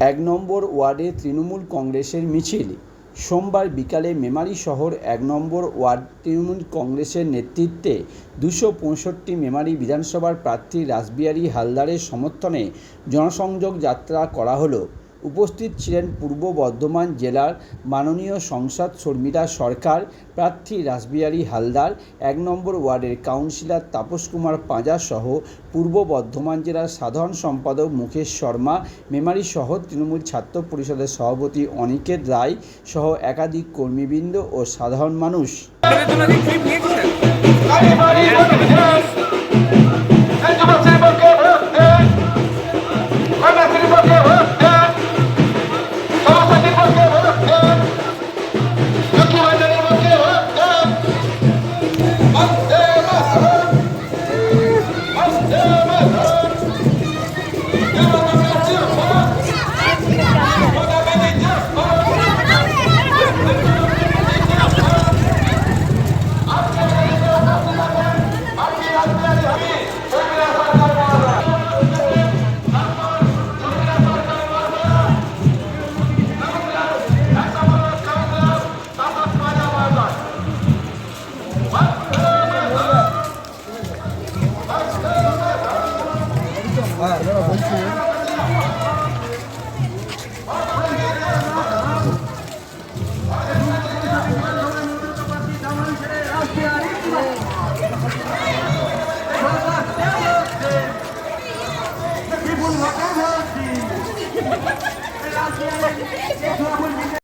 এক নম্বর ওয়ার্ডে তৃণমূল কংগ্রেসের মিছিল। সোমবার বিকালে মেমারি শহর ১ নম্বর ওয়ার্ড তৃণমূল কংগ্রেসের নেতৃত্বে ২৬৫ মেমারি বিধানসভার প্রার্থী রাসবিহারী হালদারের সমর্থনে জনসংযোগ যাত্রা করা হলো। উপস্থিত ছিলেন পূর্ব বর্ধমান জেলার মাননীয় সাংসদ শর্মিলা সরকার, প্রার্থী রাসবিহারী হালদার, ১ নম্বর ওয়ার্ডের কাউন্সিলর তাপস কুমার পাঁজা সহ পূর্ব বর্ধমান জেলার সাধারণ সম্পাদক মুকেশ শর্মা, মেমারি শহর তৃণমূল ছাত্র পরিষদের সভাপতি অনিকেত রায় সহ একাধিক কর্মীবৃন্দ ও সাধারণ মানুষ।